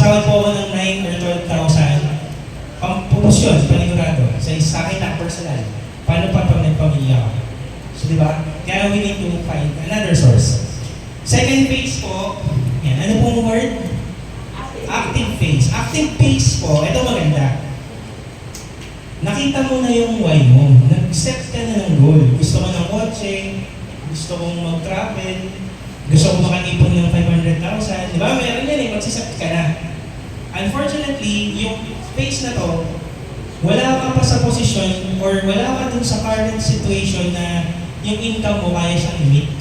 Sumasahod po ako ng 9 or 12,000. Pampupos yun, panigurado. Sa akin na personal. Paano pa pag nagpamilya ka? So, di ba? Kaya we need to find another source. Second phase po, yan. Ano pong word? Active phase. Active phase po, ito maganda. Nakita mo na yung why mo. Nag-set ka na ng goal. Gusto mo ng kotse, gusto mong mag-travel, gusto mong makakipon ng 500,000. Di ba? Meron yan eh, magsiset ka na. Unfortunately, yung phase na to, wala ka pa sa posisyon or wala ka dun sa current situation na yung income mo kaya siyang i-meet.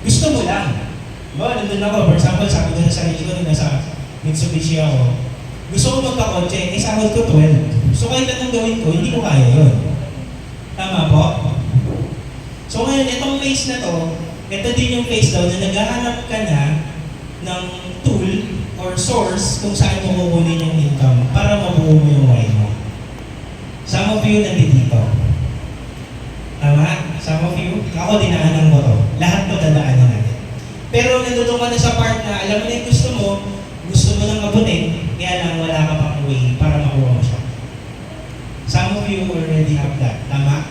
Gusto mo lang. Diba? Nandun ako. For example, sabi ko sa sarili ko nung nasa Mitsubishi ako, gusto ko magkakotse, sahod ko 12. So kahit anong gawin ko, hindi ko kaya yun. Tama po? So ngayon, itong phase na to, ito din yung phase daw na naghahanap ka na ng tool or source kung saan mo kukunin yung income para mabuo mo yung why mo. Some of you nandito. Tama? Some of you, ako dinaanan mo to. Lahat to dadaanan natin. Pero nandito ka na sa part na alam mo na yung gusto mo nang abutin, kaya lang wala ka pang way para makuha mo siya. Some of you already have that. Tama?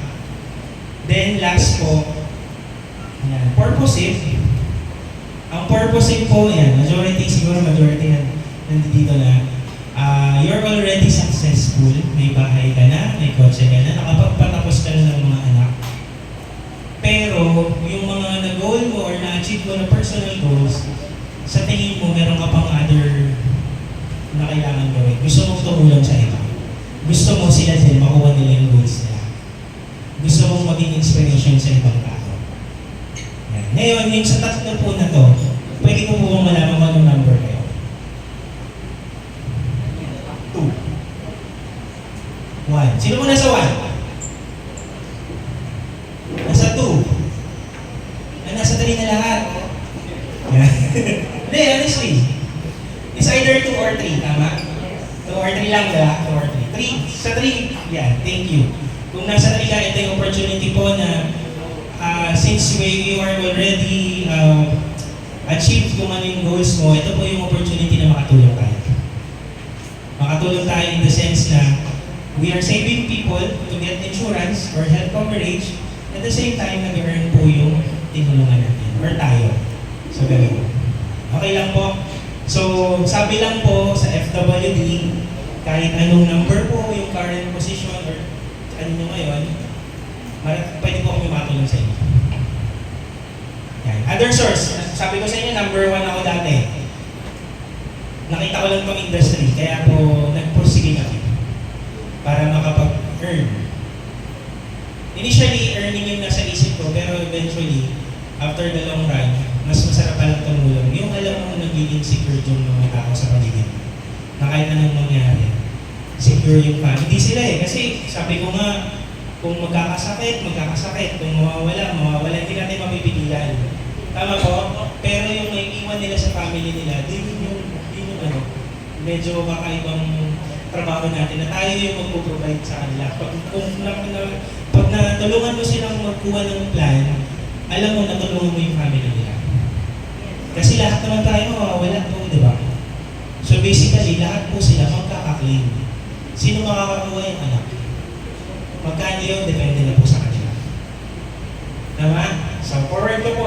Then last po, yan, purposive. Ang purposive po, yan, siguro majority nandito na, you're already successful, may bahay ka na, may kotse ka na, nakapagpatapos ka na ng mga anak. Pero, yung mga na-goal mo or na-achieve mo na personal goals, sa tingin mo, meron ka pang other na kailangan gawin. Gusto mong tumulong sa iba. Gusto mo sila din makuha nila yung goals nila. Gusto mong maging inspiration sa ibang tao. Yan. Ngayon, yung sa tatlo po na to, pwede ko po bang malaman kung anong number kayo? 2. 1. Sino mo nasa 1? Nasa 2. Nasa 3 na lahat. Yan. Hindi, honestly. It's either 2 or 3, tama? 2 or 3 lang, diba? 2 or 3. 3. Sa 3, yeah, thank you. Kung nasa 3 ka, ito yung opportunity po na since you are already achieved kung ano yung goals mo, ito po yung opportunity na makatulong tayo. Makatulong tayo in the sense na we are saving people to get insurance or health coverage, at the same time, nag-earn po yung tinulungan natin, or tayo. So, ganun. Okay lang po. So, sabi lang po sa FWD, kahit anong number po, yung current position, or ano nyo ngayon, pwede po kami makatulong sa inyo. Yan. Other source, sabi ko sa inyo, number 1 ako dati. Nakita ko lang itong industry, kaya po nagpursige kami para makapag-earn. Initially, earning yung nasa isip ko, pero eventually, after the long run, mas masarap palang tumulong. Yung alam mo nagiging secure yung mga tao sa paligid. Na kahit anong mangyari, secure yung family. Hindi sila eh. Kasi sabi ko nga, kung magkakasakit. Kung mawawala, hindi natin mapipigilan. Tama po? Pero yung may iwan nila sa family nila, din yung medyo kakaibang trabaho natin na tayo yung mag-provide sa kanila. Pag natulungan mo silang magkuha ng plan, alam mo, natulungan mo yung family nila. Kasi lahat naman tayo mawawala po, di ba? So basically, lahat po sila magkaka-claim. Sino makakakuha yung anak? Magkano yun, depende na po sa kanila. Tama? So forward ko po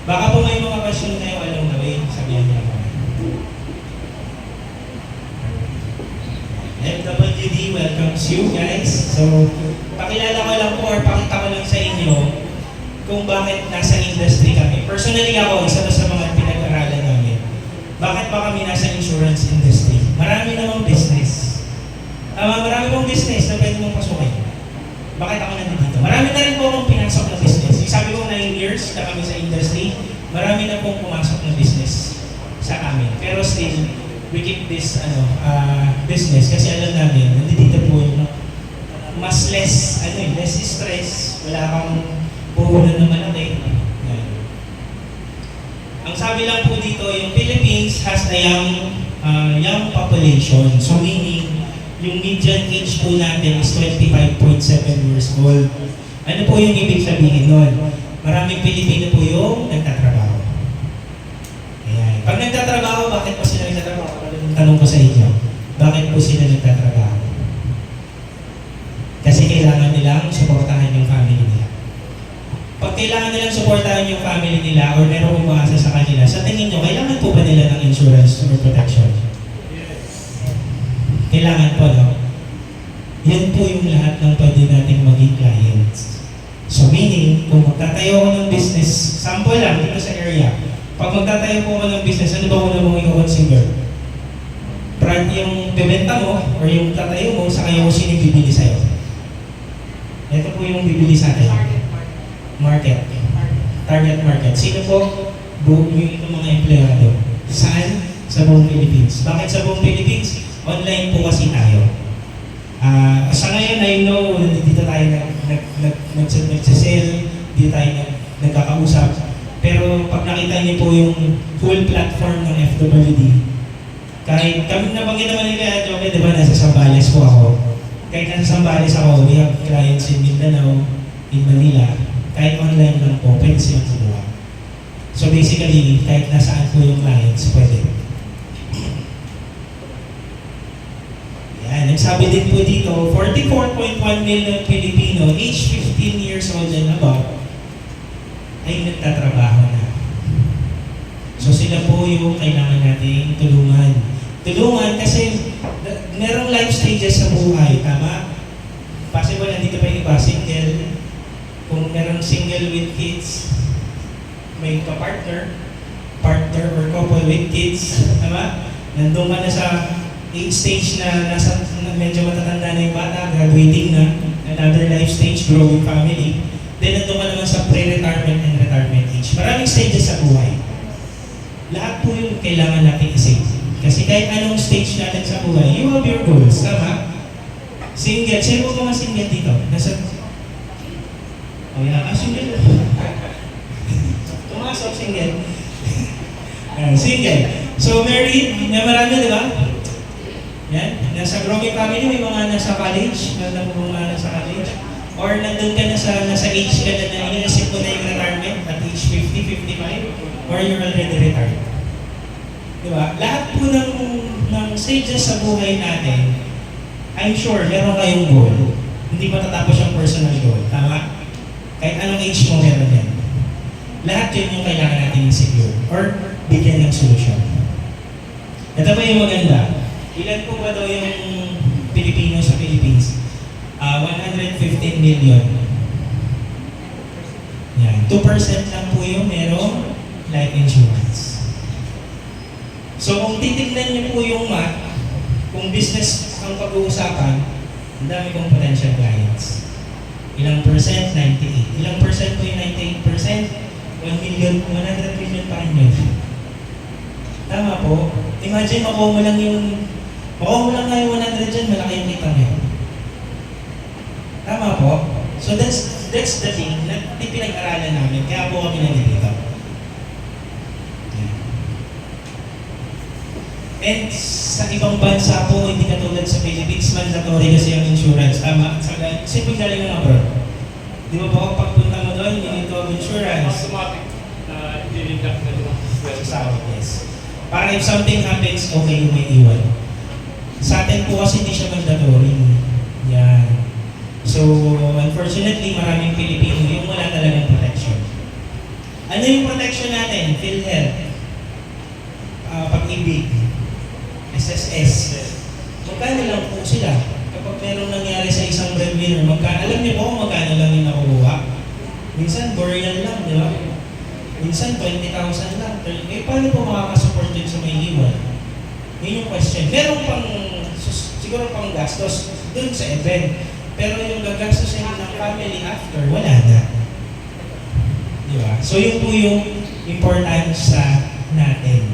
baka po may mga question na yung along the way, sabihan niyo ako. FWD welcomes you guys. So, pakilala ko lang po or pakita ko lang sa inyo kung bakit nasa industry kami. Personally ako, isa sa mga pinag-aralan namin. Bakit ba kami nasa insurance industry? Marami namang business. Marami pong business na pwede mong pasukin. Bakit ako nandito? Marami na rin po akong pinasok na business. Sabi ko 9 years na kami sa industry, marami na pong pumasok na business sa amin. Pero still, we keep this business kasi alam namin, nandito po yung mas less stress, wala kang puhunan ng malaki. Ang sabi lang po dito, yung Philippines has a young population. So meaning, yung median age po natin is 25.7 years old. Ano po yung ibig sabihin nun? Maraming Pilipino po yung nagtatrabaho. Ayan. Pag nagtatrabaho, bakit pa sila sa nagtatrabaho, tanong ko sa inyo, bakit po sila nagtatrabaho? Kasi kailangan nilang suportahan yung family nila. Pag kailangan nilang suportahan yung family nila or merong umaasa sa kanila, sa tingin nyo, kailangan po ba nila ng insurance or protection? Kailangan po, no? Yan po yung lahat ng pwede nating maging clients. So meaning, kung magtatayo ko ng business, sample lang dito sa area, pag magtatayo po ko ng business, ano ba muna mong i-consider? Brand yung bebenta mo or yung tatayo mo, saka yung sino bibili sa'yo. Ito po yung bibili sa atin. Market. Target market. Sino po? Yung mga empleyado. Saan? Sa buong Philippines. Bakit sa buong Philippines? Online po kasi tayo. Sa ngayon, I know, dito tayo nagsasell, dito tayo nagkakausap. Pero pag nakita niyo po yung full platform ng FWD, kahit kami nabanggit naman nila, Joke, di ba, nasa Zambales po ako. Kahit nasa Zambales ako, we have clients in Mindanao, in Manila, kahit online lang po, pwede silang gumawa. So basically, kahit nasaan po yung clients, pwede. Yan, nagsabi din po dito, 44.1 million Filipino, age 15 years old and above, ay nagtatrabaho na. So sila po yung kailangan nating tulungan. Tulungan kasi merong life stages sa buhay, tama? Possible, nandito pa yung iba, single. Kung merong single with kids, may partner or couple with kids, tama? Nandun ka na sa age stage na medyo matatanda na yung bata, graduating na, another life stage, growing family. Then nandun ka naman sa pre-retirement and retirement age. Maraming stages sa buhay. Lahat po yung kailangan natin isave. Kasi kahit anong stage natin sa buhay, you have your goals, tama? Single. Sino po mga single dito? Oh yeah, single. Tumasok, single. Single. So married, may marami, di ba? Yan. Nasa growing family, may mga nasa college, mga nasa college. Or nandun ka nasa age ka na iniisip mo na yung retirement at age 50, 55, or you're already retired. Diba? Lahat po ng stages sa buhay natin, I'm sure meron kayong goal. Hindi matatapos yung personal goal. Tama? Kahit anong age mo meron yan. Lahat yun yung kailangan natin i-secure or bigyan ng solusyon. Ito pa yung maganda. Ilan po ba daw yung Pilipino sa Philippines? 115 million. Yan. 2% lang po yung merong life insurance. So kung titignan niyo po yung math, kung business ang pag-uusapan, ang dami kong potential clients. Ilang percent? 98. Ilang percent po yung 98%? 1 million, 100 million pa rin yun. Tama po. Imagine, makuha mo lang nga yung 100 dyan, malaki yung kita mo. Tama po. So that's the thing na pinag-aralan namin, kaya po kami nandito. And sa ibang bansa po, hindi katulad sa Philippines, mandatory kasi ang insurance. Tama? Simple galing ng abroad. Di ba po, pagpunta mo doon, you need to have insurance. Automatic na i-deduct na doon. Yes. Para if something happens, okay yung may iwan. Sa atin po kasi hindi siya mandatory. Yan. So, unfortunately, maraming Pilipino yung wala talagang protection. Ano yung protection natin? PhilHealth, Pag-ibig, SSS. Magkano lang po sila? Kapag merong nangyari sa isang breadwinner, alam niyo po kung magkano lang yung nakukuha? Minsan, burial lang, di ba? Minsan, 20,000 lang. Paano po makakasupport din sa may iwan? Yun yung question. Meron siguro pang gastos dun sa event. Pero yung gagastusin ng family after, wala na. Di ba? So yun po yung importance sa natin.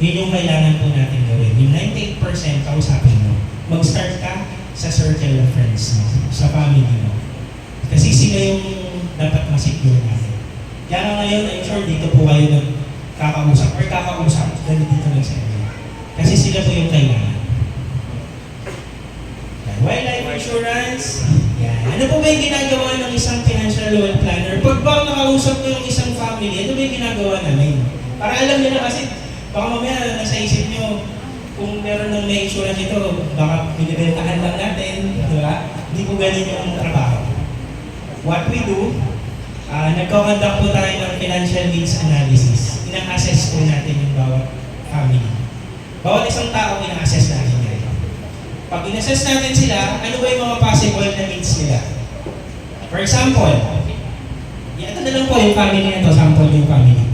Yun yung kailangan po natin gawin. Yung 98% kausapin mo. Mag-start ka sa circle of friends mo, sa family mo. Kasi sila yung dapat ma-secure natin. Kaya nga ngayon, I'm sure dito po kayo nagkakausap or kakausap dahil dito lang sa inyo. Kasi sila po yung kailangan. Wildlife insurance. Yan. Ano po ba yung ginagawa ng isang financial wealth planner? Pag ba nakausap ko yung isang family, ano ba yung ginagawa namin? Para alam nila kasi Baka mamaya nasa isip nyo, kung meron ng may insurance ito, baka binibentahan lang natin, di ba? Hindi po ganun yung trabaho. What we do, nagko-conduct po tayo ng financial needs analysis. Ina-assess po natin yung bawat family. Bawat isang tao, ina-assess natin yan. Pag in-assess natin sila, ano ba yung mga possible na needs nila? For example, ito na lang po yung family na ito, sample yung family.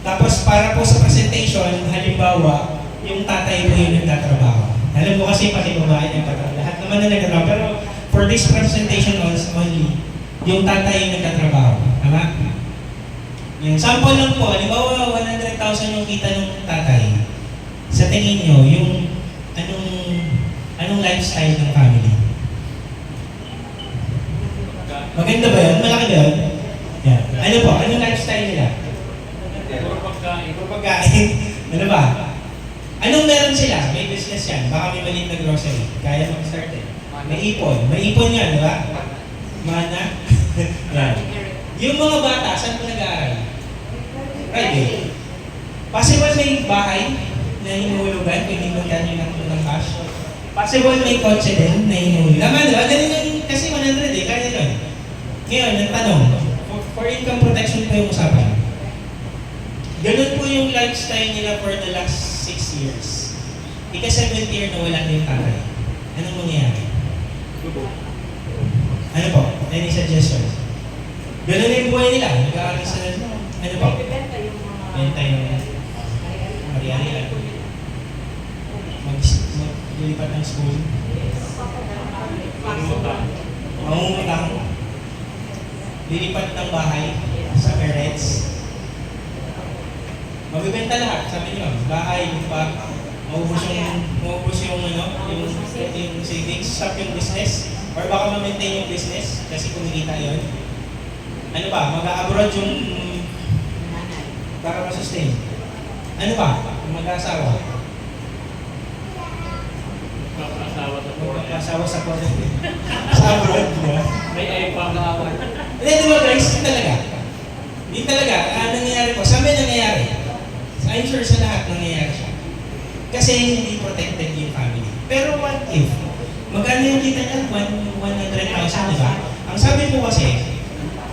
Tapos para po sa presentation, halimbawa, yung tatay po yung nagtatrabaho. Alam mo kasi pati babae nagtatrabaho. Lahat naman na nagtatrabaho. Pero for this presentation only, yung tatay yung nagtatrabaho. Tama? Yung sample lang po, halimbawa 100,000 yung kita ng tatay. Sa tingin nyo, yung anong lifestyle ng family? Maganda ba yun? Malaki ba yun? Yeah. Ano po? Anong lifestyle nila? Puro pagkain. Puro pagkain. Ano ba? Anong meron sila? May business yan. Baka may maliit na grocery. Kaya mag-start eh. May ipon. May ipon yan, di ba? Mana? Yan. Yung mga bata, saan po nag-aaral? Private. Possible may bahay na hinuhulugan kung hindi magkano ng cash. Possible may kotse din na hinuhulugan. Naman, di ba? Ganun yung kasi 100 eh. Kaya yun. Ngayon, nagtanong, for income protection po yung usapan. Ganun po yung lifestyle nila for the last 6 years. Ika-7th year na wala na yung tatay. Anong mangyayari? Ano po? Any suggestions? Ganun na yung buhay nila. Nag-aaral sa ano po? Benta yung ari-arian. Maglilipat ng school. Mangungutang. Lilipat ng bahay sa parents. Mabibenta lahat, sabi niyo, bahay, lupa, maubos yung savings, stop yung business, or baka ma-maintain yung business kasi kumikita yun. Ano ba, mag-abroad yung para ma-sustain. Ano ba, mag-asawa? Mag-asawa sa Korea. Sa abroad, di ba? May iPhone na ako. Hindi, di ba guys, hindi talaga. Hindi talaga, nangyayari po, sa amin nangyayari. I'm sure sa lahat nangyayari siya. Kasi hindi protected yung family. Pero what if? Magkano yung kita niya? 100,000, di ba? Ang sabi po kasi,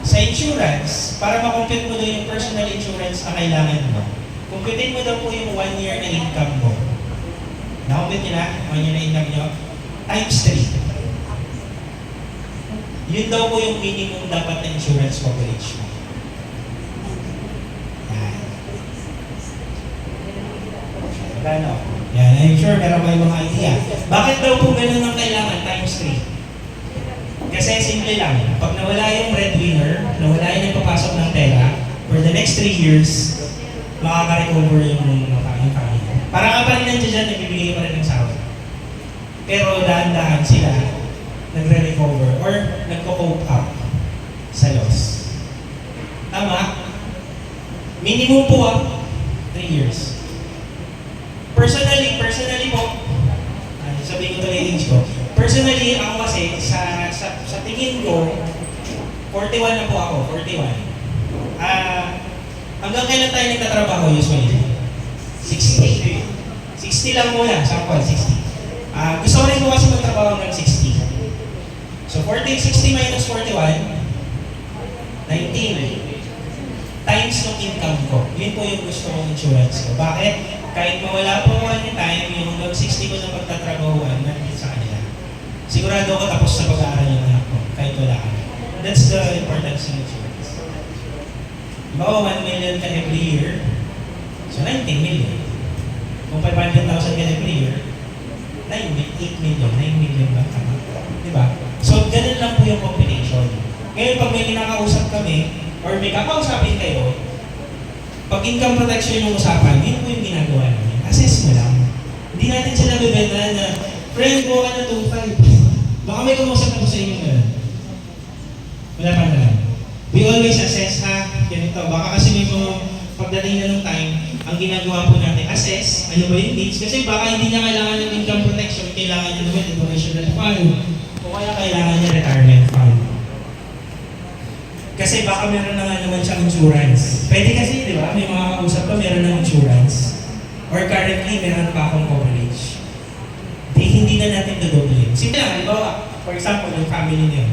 sa insurance, para makompute mo doon yung personal insurance na kailangan mo, computein mo daw po yung 1 year na income mo. Nakompute nyo na? 1 year na income nyo? Times 3. Yun daw po yung minimum dapat na insurance coverage mo. Ano? Yan, I'm sure meron kayo mga idea. Bakit daw po ganun ang kailangan times 3? Kasi simple lang. Pag nawala yung breadwinner, nawala yung nagpapasok ng pera, for the next 3 years, makaka-recover yung family. Parang ka pa rin nandiyan dyan, nagbibigay pa rin ng sahod. Pero dahan-dahan sila nagre-recover or nagko-cope up sa loss. Tama? Minimum po 3 years. Personally po, sabihin ko tuloy yung age ko. Personally, ako kasi, sa tingin ko, 41 na po ako, 41. Hanggang kailan tayo nagtatrabaho usually? 60. 60 lang muna, sample, 60. Gusto ko rin po kasi magtrabaho hanggang 60. So 60 minus 41, 19. Times ng income ko. Yun po yung gusto kong insurance ko. Bakit? Kahit mawala po ako anytime, yung hanggang 60 ko na pagtatrabahuan, nandito sa kanila. Sigurado ako tapos sa pag-aaral yung anak ko, kahit wala ka. That's the importance ng insurance. Diba, 1 million ka every year, so 19 million. Kung 500,000 ka every year, 8 million, 9 million ba? Tama? Diba? So, ganun lang po yung combination. Ngayon, pag may kinakausap kami, or may kakausapin kayo, pag income protection yung usapan, yun po yung ginagawa namin. Assess mo lang. Hindi natin sila bibenta na, friend, buka ka na 2.5. Baka may kumusap ako sa inyo na. Wala pa na lang. We always assess, ganito. Baka kasi may mga pagdating na ng time, ang ginagawa po natin, assess, ano ba yung needs? Kasi baka hindi niya kailangan ng income protection, kailangan niya naman yung provisional fund, o kaya kailangan niya retirement fund. Kasi baka meron na nga naman siyang insurance. Pwede kasi, di ba? May mga kausap pa meron ng insurance. or currently meron pa akong coverage, di hindi na natin dodoblin. Simple lang, halimbawa, for example, yung family niyo,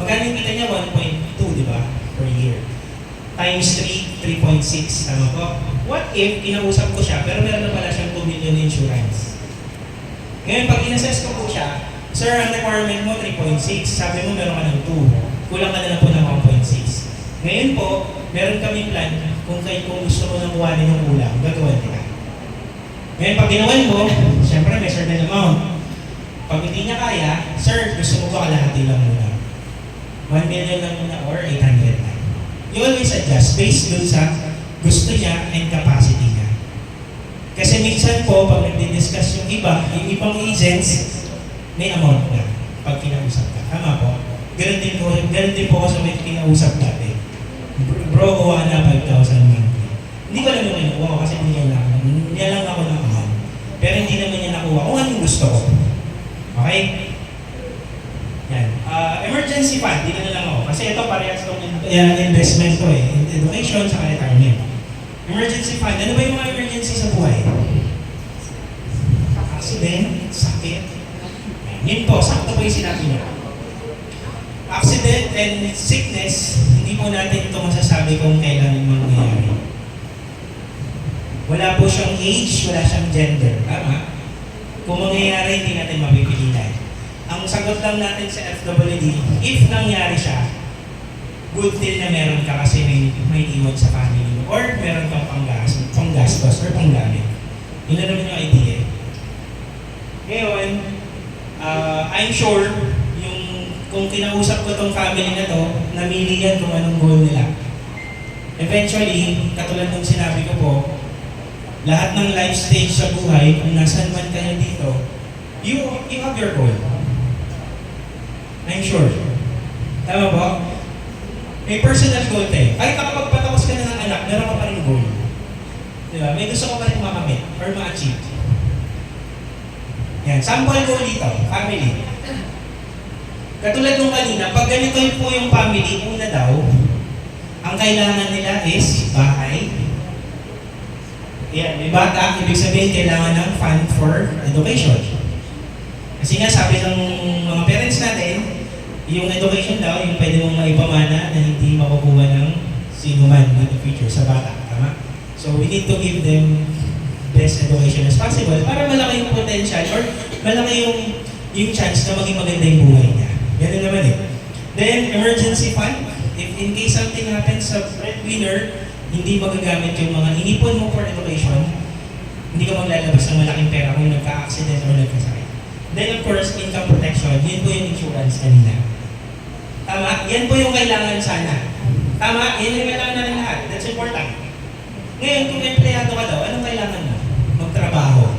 magkano yung kita niya? 1.2, di ba? Per year. Times 3, 3.6, tama po? What if, kinausap ko siya, pero meron na pala siyang 2 million insurance? Ngayon, pag inassess ko po siya, sir, ang requirement mo 3.6, sabi mo meron ka ng 2, kulang ka na lang po ng 1.6. Ngayon po, meron kaming plan kung gusto mo nang kuhanin yung kulang, gagawin kita. Ngayon, pag ginawan mo, siyempre may certain amount. Pag hindi niya kaya, sir, gusto mo ba kalahati lang muna? 1 million lang muna or 800 lang. You always adjust based dun sa gusto niya and capacity niya. Kasi minsan po, pag nagdi-discuss yung ibang agents, may amount na pag kinausap ka. Tama po? Ganun din po ako sa may kinausap dati. Bro, kuha na 5,000 monthly. Hindi ko alam yung kinuha ko kasi niya lang ako ng amount. Pero hindi naman niya nakuha kung anong gusto ko. Okay? Yan. Emergency fund, dito na lang ako. Kasi ito parehas itong investment ko eh. Education sa retirement. Emergency fund, ano ba yung mga emergency sa buhay? Accident, sakit. Yan po, sakto po yung sinabi niya. Accident and sickness, hindi po natin ito masasabi kung kailan mangyayari. Wala po siyang age, wala siyang gender. Tama? Kung mangyayari, hindi natin mapipilitan. Ang sagot lang natin sa FWD, if nangyari siya, good deal na meron ka kasi may iwan sa family mo or meron kang panggastos or panggamit. Yun na naman yung idea. Ngayon, I'm sure kung kinausap ko tong family na to, namili yan kung anong goal nila. Eventually, katulad ng sinabi ko po, lahat ng life stage sa buhay, kung nasan man kayo dito, you have your goal. I'm sure. Tama ba? May personal goal tayo. Kahit nakapagpatapos ka na ng anak, meron ka pa rin goal. Diba? May gusto ka pa rin makamit or ma-achieve. Yan. Sample goal dito, family. Katulad nung kanina, pag ganito po yung family, una daw, ang kailangan nila is bahay. Yan, may bata, ibig sabihin kailangan ng fund for education. Kasi nga sabi ng mga parents natin, yung education daw, yung pwede mong maipamana na hindi makukuha ng sino man in the future sa bata. Tama? So we need to give them best education as possible para malaki yung potential or malaki yung chance na maging maganda yung buhay niya. Ganun naman eh. Then, emergency fund. If in case something happens sa breadwinner, hindi magagamit yung mga inipon mo for education, hindi ka maglalabas ng malaking pera kung nagka-accident or nagkasakit. Then of course, income protection, yun po yung insurance kanina. Tama? Yan po yung kailangan sana. Tama? Yan yung kailangan natin lahat. That's important. Ngayon, kung empleyado ka daw, anong kailangan mo? Magtrabaho.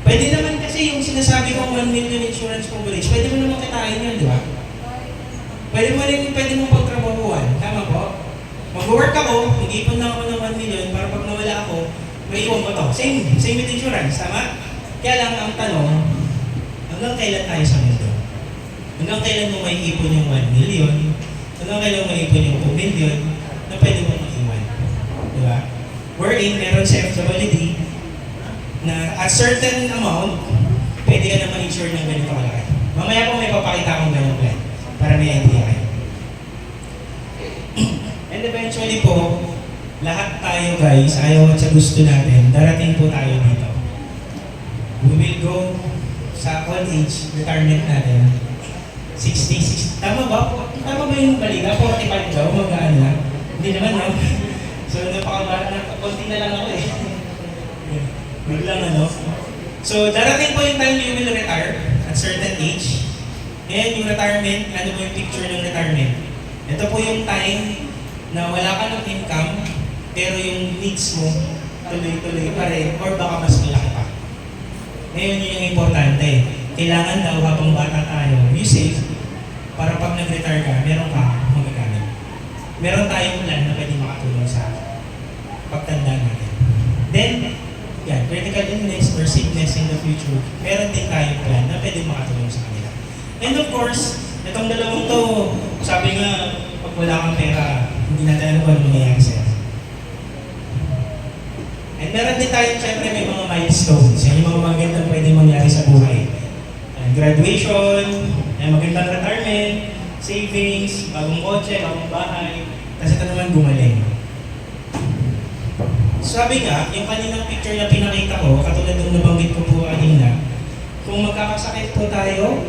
Pwede naman kasi yung sinasabi kong 1 million insurance coverage, pwede mo naman kitain yun, di ba? Pwede mo pagtrabahuan. Tama po? Mag-work ako, mag-ipon lang ako ng 1 million para pag nawala ako, may iwan ko to. Same with insurance, tama? Kaya lang ang tanong, hanggang kailan tayo sa mundo? Hanggang kailan mo may ipon yung 1 million? Hanggang kailan mo may ipon yung 2 million na pwede mo mag-iwan? Di ba? Wherein, meron sa FWD na at certain amount, pwede ka na ma-insure ng ganito kalaki. Mamaya po may papakita akong ganyan plan para may idea kayo. And eventually po, lahat tayo guys, ayaw at sa gusto natin, darating po tayo dito. We will go sa old age, retirement natin, 60. Tama ba? Tama ba yung balita? 45 daw, mag-aan lang. Hindi naman, no? So, napakabara na, konti na lang ako eh. Biglang ano. So, darating po yung time you will retire at certain age. Ngayon, yung retirement, ano po yung picture ng retirement? Ito po yung time na wala ka ng income, pero yung needs mo, tuloy-tuloy pa rin, or baka mas malaki pa. Ngayon, yun yung importante. Kailangan daw habang bata tayo, you save, para pag nag-retire ka, meron ka magagamit. Meron tayong plan na pwede makatulong sa pagtanda natin. Then, yan, critical illness or sickness in the future, meron din tayong plan na pwede makatulong sa kanila. And of course, itong dalawang to, sabi nga, pag wala kang pera, hindi natin alam kung ano mangyayari sa'yo. And meron din tayo, syempre may mga milestones. Yan yung mga magandang pwede mangyari sa buhay. Graduation, magandang retirement, savings, bagong kotse, bagong bahay, tapos ito naman gumaling. Sabi nga, yung kaninang picture na pinakita ko, katulad ng nabanggit ko po kanina, kung magkakasakit po tayo,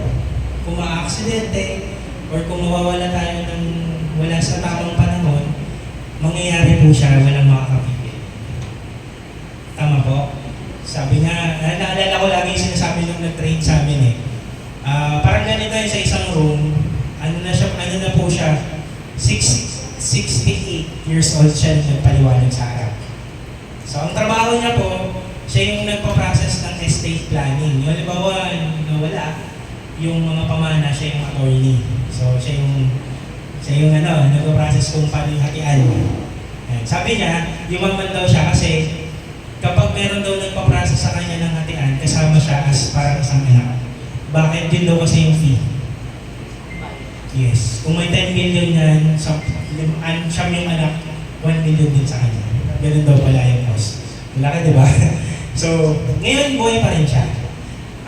kung ma-aksidente, or kung mawawala tayo ng wala sa tamang panahon, mangyayari po siya, walang makakapigil. Tama po? Sabi nga, naalala ko lagi yung sinasabi nung nag-train sa amin parang ganito yung sa isang room, ano na po siya, 68 years old siya nung nagpaliwanag sa harap. So ang trabaho niya po, siya yung nagpa-process ng estate planning. Yung halimbawa, nawala, yung mga pamana, siya yung attorney. So siya yung nagpa-process kung paano yung hatian. Ayan. Sabi niya, yumaman daw siya kasi kapag meron daw nagpa-process sa kanya ng hatian, kasama siya as parang isang anak. Bakit? Yun daw kasi yung fee. Yes. Kung may 10 million yan, siya yung anak, 1 million din sa kanya. Ganun daw pala yung cost. Malaki, di ba? So, ngayon buhay pa rin siya.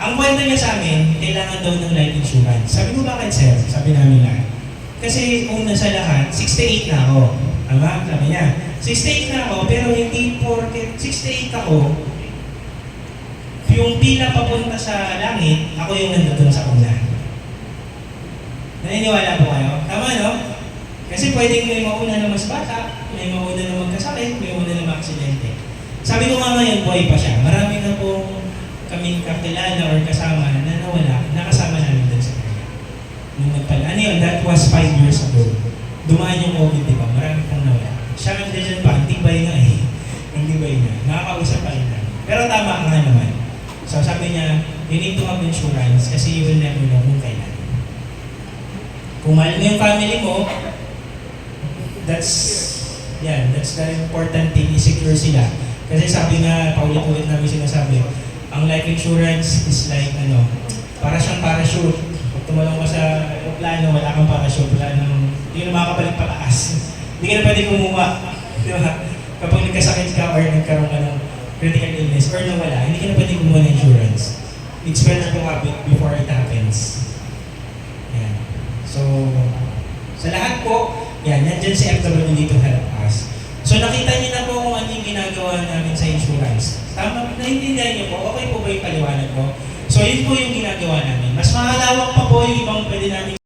Ang kwento niya sa amin, kailangan daw ng life insurance. Sabi ko, bakit sir? Sabi namin na. Kasi una sa lahat, 68 na ako. Tama? Sabi niya, 68 na ako, pero hindi porket 68 ako, yung pila papunta sa langit, ako yung nandun sa una. Naniniwala po kayo? Tama, no? Kasi pwedeng may mauna na mas bata, may mauna na magkasakit, may mauna na maaksidente. Sabi ko nga ngayon, buhay pa siya. Marami na po kaming kakilala or kasama na nawala, nakasama namin dun sa kanya. Nung nagpala. Ano yun? That was 5 years ago. Dumaan yung COVID, di ba? Marami pong nawala. Siya ang dyan pa, antibay nga eh. Antibay nga. Nakakausap pa rin namin. Pero tama nga naman. So sabi niya, you need to have insurance kasi you will never know kung kailan. Kung mahal mo yung family mo, that's the important thing, i-secure sila. Kasi sabi nga, paulit-ulit namin sinasabi, ang life insurance is like, para siyang parachute. Pag tumalong ka sa aeroplano, wala kang parachute, hindi ka na makakabalik pataas. Hindi ka na pwede kumuha. Di ba? Kapag nagkasakit ka or nagkaroon ka ng critical illness or nawala, hindi ka na pwede kumuha ng insurance. It's better to have it before it happens. Yan. So, sa lahat po, nandyan si FWD to help us. So nakita niyo na po kung ano yung ginagawa namin sa insurance. Tama, naiintindihan niyo po, okay po ba yung paliwanag ko? So yun po yung ginagawa namin. Mas mahalawak pa po yung ibang pwede namin